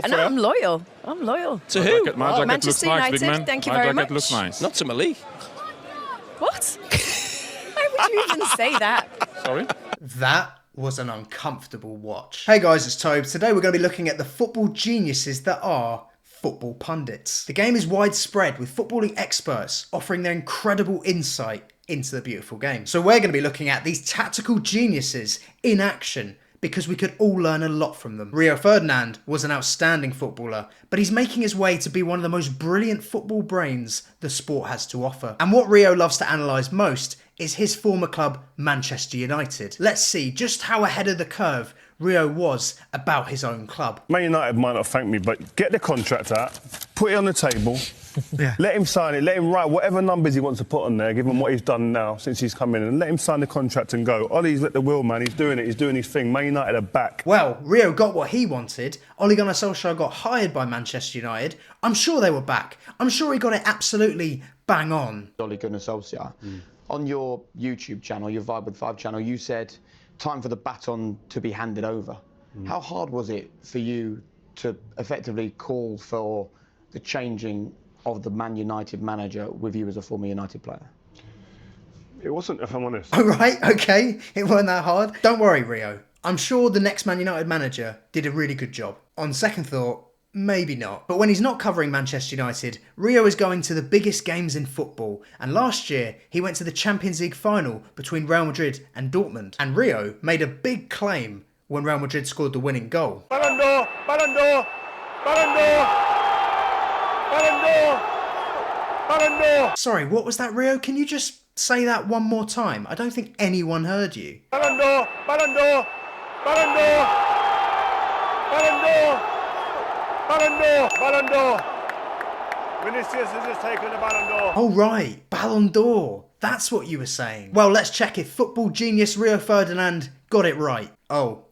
And I'm loyal. I'm loyal. To who? My jacket Manchester looks nice, United, big man. thank you My very jacket much. looks nice. Not to Malik. What? Why would you even say that? Sorry? That was an uncomfortable watch. Hey guys, it's Tobes. Today we're going to be looking at the football geniuses that are football pundits. The game is widespread, with footballing experts offering their incredible insight into the beautiful game. So we're going to be looking at these tactical geniuses in action, because we could all learn a lot from them. Rio Ferdinand was an outstanding footballer, but he's making his way to be one of the most brilliant football brains the sport has to offer. And what Rio loves to analyse most is his former club, Manchester United. Let's see just how ahead of the curve Rio was about his own club. Man United might not thank me, but get the contract out, put it on the table, let him sign it, let him write whatever numbers he wants to put on there, give him what he's done now since he's come in, and let him sign the contract and go. Ollie's at the wheel, man, he's doing it, he's doing his thing. Man United are back. Well, Rio got what he wanted. Ole Gunnar Solskjaer got hired by Manchester United. I'm sure they were back. I'm sure he got it absolutely bang on. Ole Gunnar Solskjaer. On your YouTube channel, your Vibe with Five channel, you said, time for the baton to be handed over. How hard was it for you to effectively call for the changing of the Man United manager with you as a former United player? It wasn't, if I'm honest. All right, okay, it weren't that hard. Don't worry, Rio. I'm sure the next Man United manager did a really good job. On second thought, maybe not. But when he's not covering Manchester United, Rio is going to the biggest games in football. And last year, he went to the Champions League final between Real Madrid and Dortmund. And Rio made a big claim when Real Madrid scored the winning goal. Ballon d'Or, Ballon d'Or, Ballon d'Or, Ballon d'Or, Ballon d'Or. Sorry, what was that, Rio? Can you just say that one more time? I don't think anyone heard you. Ballon d'Or, Ballon d'Or, Ballon d'Or, Ballon d'Or, Ballon d'Or, Ballon d'Or. Vinicius has just taken the Ballon d'Or. Oh right, Ballon d'Or. That's what you were saying. Well, let's check if football genius Rio Ferdinand got it right. Oh,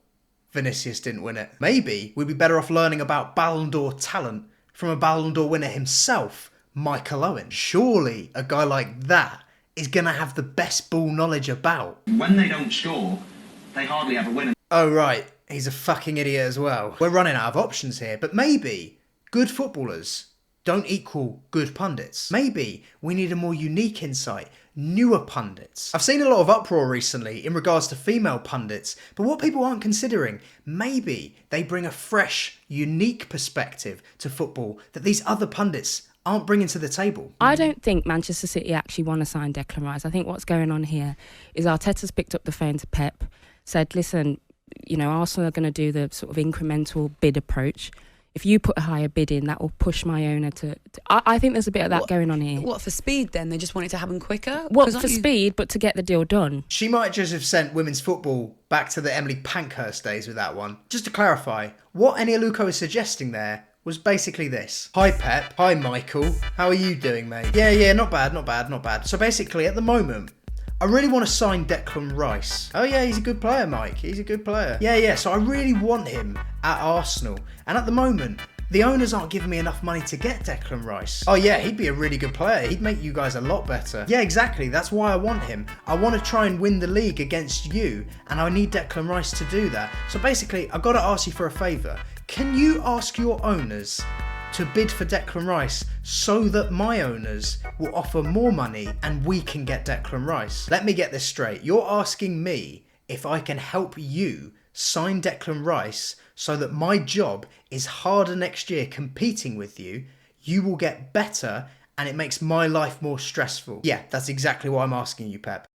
Vinicius didn't win it. Maybe we'd be better off learning about Ballon d'Or talent from a Ballon d'Or winner himself, Michael Owen. Surely a guy like that is going to have the best ball knowledge about. When they don't score, they hardly ever win. Oh right, he's a fucking idiot as well. We're running out of options here, but maybe good footballers don't equal good pundits. Maybe we need a more unique insight, newer pundits. I've seen a lot of uproar recently in regards to female pundits, but what people aren't considering, maybe they bring a fresh, unique perspective to football that these other pundits aren't bringing to the table. I don't think Manchester City actually want to sign Declan Rice. I think what's going on here is Arteta's picked up the phone to Pep, said, listen, you know, Arsenal are going to do the sort of incremental bid approach. If you put a higher bid in, that will push my owner to I think there's a bit of that going on here. What, for speed then? They just want it to happen quicker? Well, for speed, but to get the deal done. She might just have sent women's football back to the Emily Pankhurst days with that one. Just to clarify, what Eni Aluko is suggesting there was basically this. Hi Pep, hi Michael, how are you doing, mate? Yeah, not bad. So basically, at the moment, I really want to sign Declan Rice. Oh yeah, he's a good player, Mike. He's a good player. Yeah, so I really want him at Arsenal. And at the moment, the owners aren't giving me enough money to get Declan Rice. Oh yeah, he'd be a really good player. He'd make you guys a lot better. Yeah, exactly. That's why I want him. I want to try and win the league against you, and I need Declan Rice to do that. So basically, I've got to ask you for a favour. Can you ask your owners to bid for Declan Rice so that my owners will offer more money and we can get Declan Rice? Let me get this straight. You're asking me if I can help you sign Declan Rice so that my job is harder next year competing with you, you will get better, and it makes my life more stressful. Yeah, that's exactly what I'm asking you, Pep.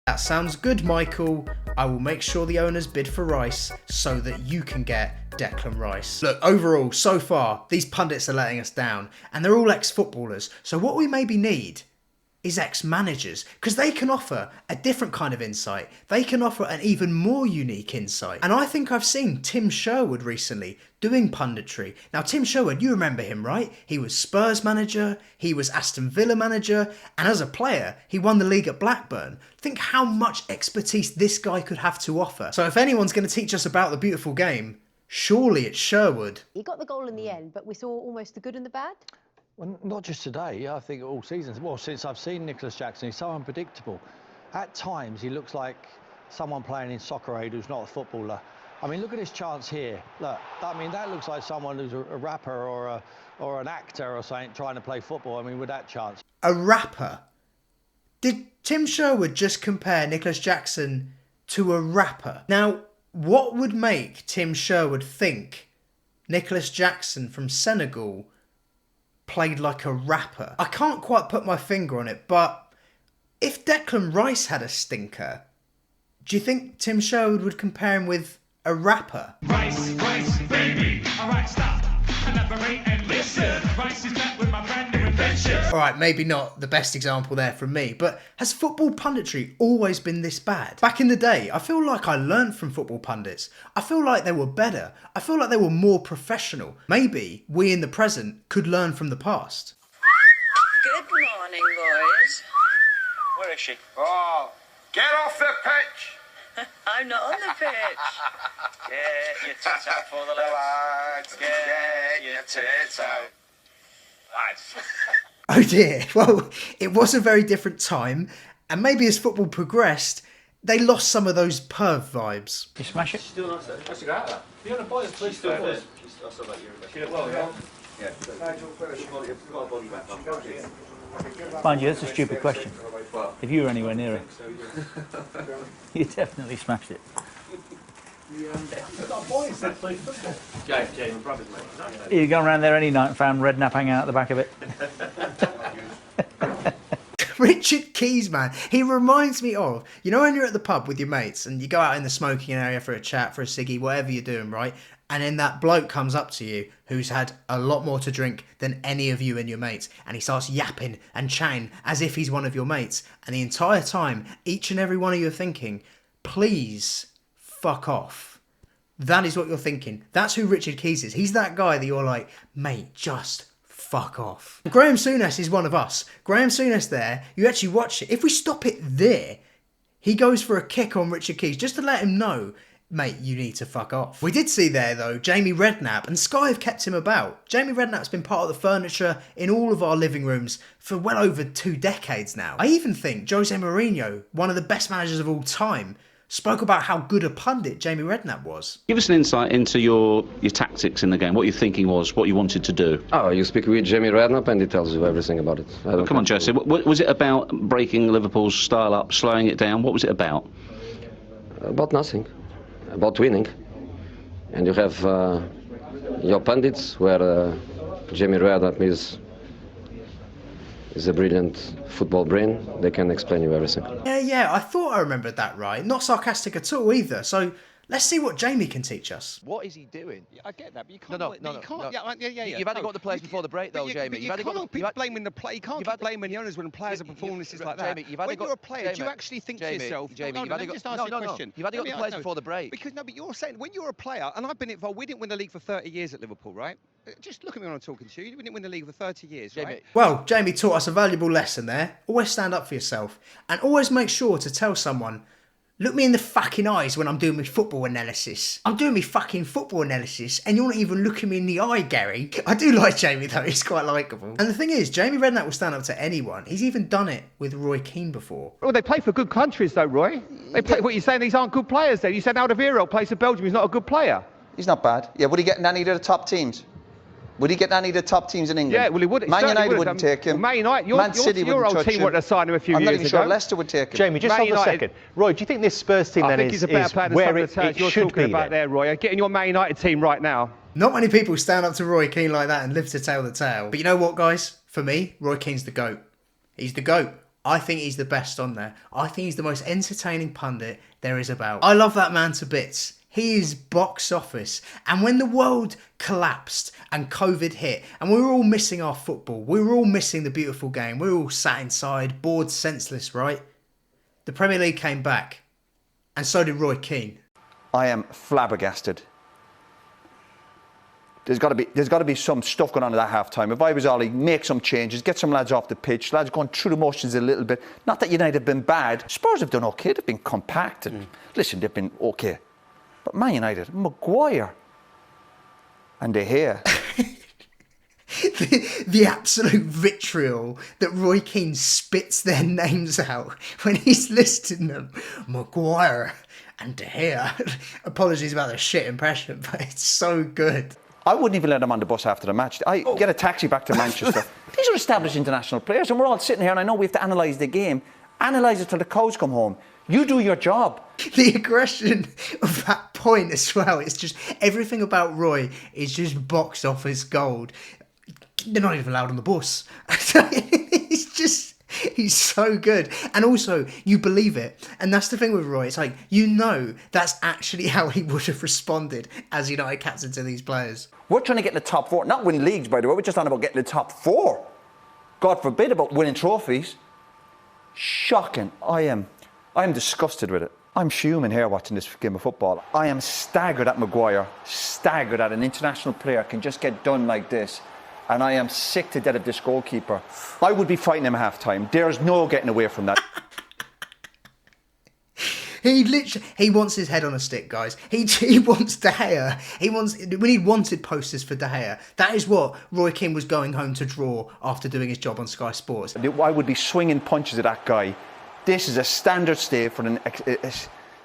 That sounds good, Michael. I will make sure the owners bid for Rice so that you can get Declan Rice. Look, overall, so far, these pundits are letting us down, and they're all ex-footballers, so what we maybe need is ex-managers, because they can offer a different kind of insight. They can offer an even more unique insight. And I think I've seen Tim Sherwood recently doing punditry. Now, Tim Sherwood, you remember him, right? He was Spurs manager, he was Aston Villa manager, and as a player, he won the league at Blackburn. Think how much expertise this guy could have to offer. So if anyone's going to teach us about the beautiful game, surely it's Sherwood. He got the goal in the end, but we saw almost the good and the bad. Well, not just today, I think all seasons. Well, since I've seen Nicholas Jackson, he's so unpredictable. At times, he looks like someone playing in Soccer Aid who's not a footballer. I mean, look at his chance here. Look, I mean, that looks like someone who's a rapper or an actor or something trying to play football. I mean, with that chance. A rapper? Did Tim Sherwood just compare Nicholas Jackson to a rapper? Now, what would make Tim Sherwood think Nicholas Jackson from Senegal played like a rapper? I can't quite put my finger on it, but if Declan Rice had a stinker, do you think Tim Sherwood would compare him with a rapper? Rice, baby. All right, stop. Elaborate and listen. Rice is met with my brand new invention. Alright, maybe not the best example there from me, but has football punditry always been this bad? Back in the day, I feel like I learned from football pundits. I feel like they were better. I feel like they were more professional. Maybe we in the present could learn from the past. Good morning, boys. Where is she? Oh, get off the pitch. I'm not on the pitch. Get your tits out for the lads. Get your tits out. Lads. Oh dear, well, it was a very different time, and maybe as football progressed, they lost some of those perv vibes. You smash it? Still nice though. That's a great that. You're going to buy this, please. Still buy it. I'll still make you well, yeah. Mind you, that's a stupid question. If you were anywhere near it, you definitely smashed it. Jay, my brother's mate. You go around there any night and found Redknapp hanging out the back of it. Richard Keys, man, he reminds me of, you know when you're at the pub with your mates and you go out in the smoking area for a chat, for a ciggy, whatever you're doing, right? And then that bloke comes up to you who's had a lot more to drink than any of you and your mates, and he starts yapping and chatting as if he's one of your mates, and the entire time, each and every one of you are thinking, please fuck off. That is what you're thinking. That's who Richard Keys is. He's that guy that you're like, mate, just fuck off. Graham Souness is one of us. Graham Souness there, you actually watch it. If we stop it there, he goes for a kick on Richard Keys just to let him know, mate, you need to fuck off. We did see there, though, Jamie Redknapp, and Sky have kept him about. Jamie Redknapp's been part of the furniture in all of our living rooms for well over 2 decades now. I even think Jose Mourinho, one of the best managers of all time, spoke about how good a pundit Jamie Redknapp was. Give us an insight into your tactics in the game, what your thinking was, what you wanted to do. Oh, you speak with Jamie Redknapp and he tells you everything about it. Come on, Jose. What was it about breaking Liverpool's style up, slowing it down? What was it about? About nothing. About winning. And you have your pundits, where Jamie Redknapp is a brilliant football brain. They can explain you everything. Yeah, I thought I remembered that right. Not sarcastic at all either. So let's see what Jamie can teach us. What is he doing? I get that, but you can't. No. You can't. Yeah. You've had to go to the players before the break, though, Jamie. You can't keep blaming the play. You can't keep blaming the owners when players are performances like that. Jamie, when you're a player, do you actually think to yourself? Jamie, let me just ask you a question. You've had to go to the players before the break. Because no, but you're saying when you're a player, and I've been involved. We didn't win the league for 30 years at Liverpool, right? Just look at me when I'm talking to you. We didn't win the league for 30 years, right? Well, Jamie taught us a valuable lesson there. Always stand up for yourself, and always make sure to tell someone, look me in the fucking eyes when I'm doing my football analysis. I'm doing my fucking football analysis and you're not even looking me in the eye, Gary. I do like Jamie though, he's quite likeable. And the thing is, Jamie Redknapp will stand up to anyone. He's even done it with Roy Keane before. Well, they play for good countries though, Roy. They play, what, you're saying these aren't good players then? You said Alderweireld plays for Belgium, he's not a good player. He's not bad. Yeah, would he get any of the top teams? Would he get any of the top teams in England? Yeah, well, he would. Man United wouldn't take him. Man United, Man City your wouldn't old touch team would have signed him a few I'm years not ago. even sure Leicester would take him. Jamie, just hold a second. Roy, do you think this Spurs team then is where it should be about there, Roy? Getting your Man United team right now. Not many people stand up to Roy Keane like that and live to tell the tale. But you know what, guys? For me, Roy Keane's the GOAT. He's the GOAT. I think he's the best on there. I think he's the most entertaining pundit there is about. I love that man to bits. He is box office. And when the world collapsed and COVID hit and we were all missing our football, we were all missing the beautiful game, we were all sat inside, bored, senseless, right? The Premier League came back. And so did Roy Keane. I am flabbergasted. There's got to be some stuff going on at that half-time. If I was Ollie, make some changes, get some lads off the pitch, lads going through the motions a little bit. Not that United have been bad. Spurs have done okay. They've been compact. And listen, they've been okay. But Man United, Maguire, and De Gea. the absolute vitriol that Roy Keane spits their names out when he's listing them. Maguire And De Gea, apologies about the shit impression, but it's so good. I wouldn't even let him on the bus after the match. I get a taxi back to Manchester. These are established international players, and we're all sitting here, and I know we have to analyse the game. Analyse it till the coach come home. You do your job. The aggression of that point as well, it's just everything about Roy is just box office gold. They're not even allowed on the bus. He's so good. And also, you believe it. And that's the thing with Roy. It's like, you know, that's actually how he would have responded as United captain to these players. We're trying to get in the top 4. Not win leagues, by the way. We're just on about getting in the top 4. God forbid about winning trophies. Shocking. I am disgusted with it. I'm fuming here watching this game of football. I am staggered at Maguire. Staggered at an international player can just get done like this. And I am sick to death of this goalkeeper. I would be fighting him at half-time. There's no getting away from that. He wants his head on a stick, guys. He wants De Gea. We need wanted posters for De Gea. That is what Roy Keane was going home to draw after doing his job on Sky Sports. I would be swinging punches at that guy. This is a standard stay for an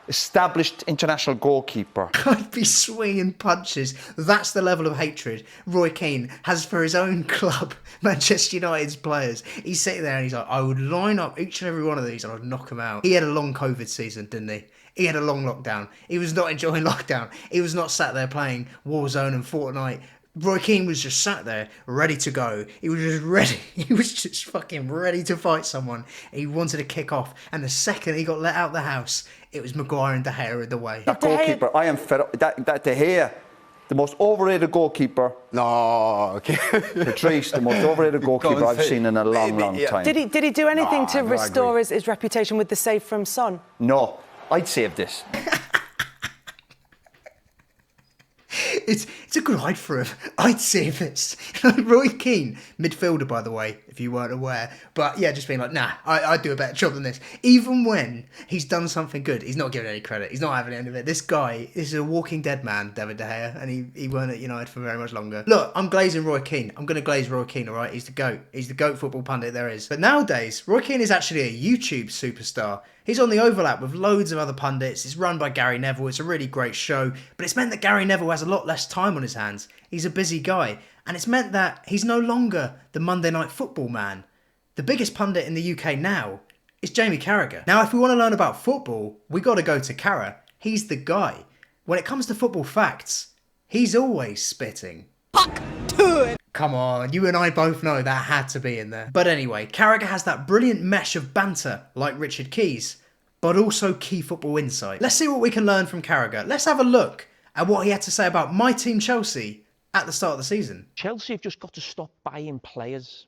established international goalkeeper. I'd be swinging punches. That's the level of hatred Roy Keane has for his own club, Manchester United's players. He's sitting there and he's like, I would line up each and every one of these and I'd knock them out. He had a long COVID season, didn't he? He had a long lockdown. He was not enjoying lockdown. He was not sat there playing Warzone and Fortnite. Roy Keane was just sat there, ready to go. He was just ready. He was just fucking ready to fight someone. He wanted to kick off. And the second he got let out the house, it was Maguire and De Gea in the way. That goalkeeper, I am fed up. That De Gea, the most overrated goalkeeper. No, okay. Patrice, the most overrated goalkeeper I've seen in a long time. Did he do anything to restore his reputation with the save from Son? No, I'd save this. It's a good hide for him. I'd save this. Roy Keane, midfielder, by the way, if you weren't aware. But yeah, just being like, nah, I'd do a better job than this. Even when he's done something good, he's not giving any credit. He's not having any of it. This guy is a walking dead man, David De Gea, and he weren't at United for very much longer. Look, I'm glazing Roy Keane. I'm going to glaze Roy Keane, all right? He's the GOAT. He's the GOAT football pundit there is. But nowadays, Roy Keane is actually a YouTube superstar. He's on the overlap with loads of other pundits. It's run by Gary Neville. It's a really great show. But it's meant that Gary Neville has a lot less time on his hands. He's a busy guy. And it's meant that he's no longer the Monday Night Football man. The biggest pundit in the UK now is Jamie Carragher. Now, if we want to learn about football, we got to go to Carragher. He's the guy. When it comes to football facts, he's always spitting. Fuck to it! Come on, you and I both know that had to be in there. But anyway, Carragher has that brilliant mesh of banter like Richard Keys, but also key football insight. Let's see what we can learn from Carragher. Let's have a look at what he had to say about my team Chelsea at the start of the season. Chelsea have just got to stop buying players.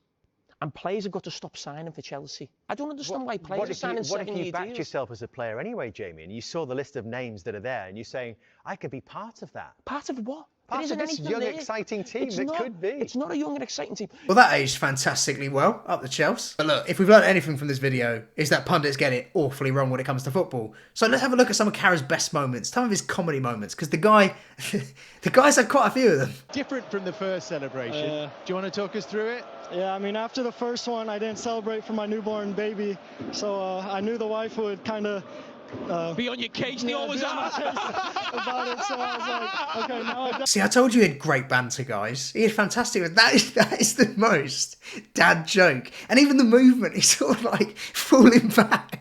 And players have got to stop signing for Chelsea. I don't understand why players are signing second-year deals. What if you backed yourself as a player anyway, Jamie, and you saw the list of names that are there, and you're saying, I could be part of that? Part of what? Part of this young, exciting team that could be. It's not a young and exciting team. Well, that aged fantastically well, up the Chelsea. But look, if we've learned anything from this video, is that pundits get it awfully wrong when it comes to football. So let's have a look at some of Carragher's best moments, some of his comedy moments, because the guy's had quite a few of them. Different from the first celebration. Do you want to talk us through it? Yeah, I mean, after the first one, I didn't celebrate for my newborn baby, so I knew the wife would kind of be on your case, they always are. About it, so I was like, okay, now See, I told you he had great banter, guys. He had fantastic. That is the most dad joke. And even the movement, he's sort of like falling back.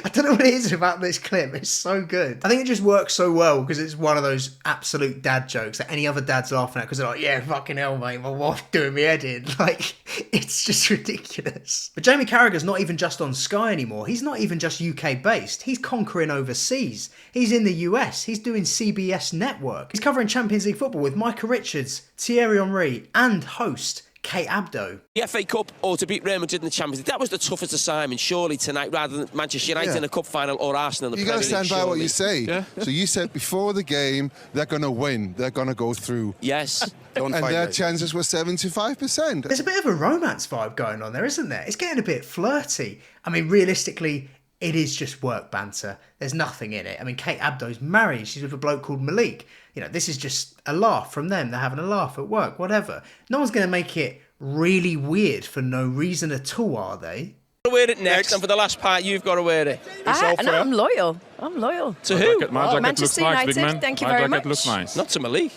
I don't know what it is about this clip. It's so good. I think it just works so well because it's one of those absolute dad jokes that any other dad's laughing at because they're like, yeah, fucking hell, mate, my wife doing me head in. Like, it's just ridiculous. But Jamie Carragher's not even just on Sky anymore. He's not even just UK based. He's conquering overseas. He's in the US. He's doing CBS Network. He's covering Champions League football with Micah Richards, Thierry Henry, and host Kate Abdo. The FA Cup or to beat Real Madrid in the Champions League, that was the toughest assignment, surely, tonight, rather than Manchester United in a cup final or Arsenal in the Premier League. You got to stand by what you say. Yeah. So you said before the game, they're going to win. They're going to go through. Yes. And their chances were 75%. There's a bit of a romance vibe going on there, isn't there? It's getting a bit flirty. I mean, realistically, it is just work banter. There's nothing in it. I mean, Kate Abdo's married. She's with a bloke called Malik. You know, this is just a laugh from them. They're having a laugh at work, whatever. No one's going to make it really weird for no reason at all, are they? Wear it next, and for the last part, you've got to wear it. And I'm loyal. I'm loyal. To who? My jacket Manchester looks nice, United. big man. Thank you My very jacket much. looks nice. Not to Malik.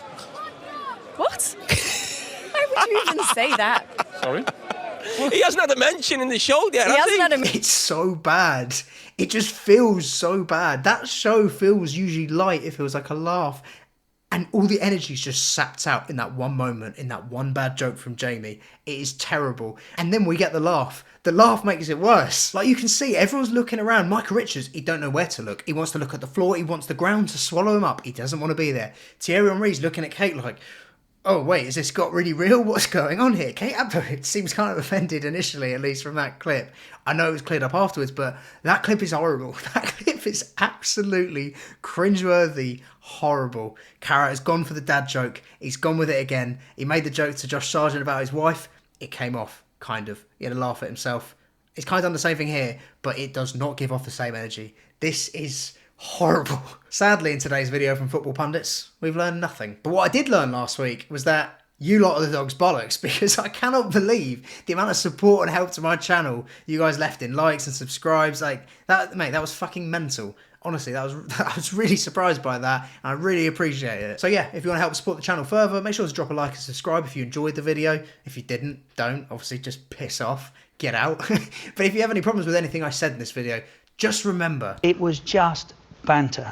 What? Why would you even say that? Sorry? He hasn't had a mention in the show yet, has he? It's so bad. It just feels so bad. That show feels usually light. It feels like a laugh. And all the energy's just sapped out in that one moment, in that one bad joke from Jamie. It is terrible. And then we get the laugh. The laugh makes it worse. Like you can see, everyone's looking around. Michael Richards, he don't know where to look. He wants to look at the floor. He wants the ground to swallow him up. He doesn't want to be there. Thierry Henry's looking at Kate like, oh wait, has this got really real? What's going on here? Kate Upton seems kind of offended initially, at least from that clip. I know it was cleared up afterwards, but that clip is horrible. That clip is absolutely cringeworthy, horrible. Carragher has gone for the dad joke. He's gone with it again. He made the joke to Josh Sargent about his wife. It came off, kind of. He had a laugh at himself. He's kind of done the same thing here, but it does not give off the same energy. This is horrible. Sadly, in today's video from Football Pundits, we've learned nothing. But what I did learn last week was that you lot are the dog's bollocks, because I cannot believe the amount of support and help to my channel you guys left in likes and subscribes. Like that, mate, that was fucking mental. Honestly, I was really surprised by that, and I really appreciate it. So yeah, if you want to help support the channel further, make sure to drop a like and subscribe if you enjoyed the video. If you didn't, don't. Obviously, just piss off. Get out. But if you have any problems with anything I said in this video, just remember, it was just banter.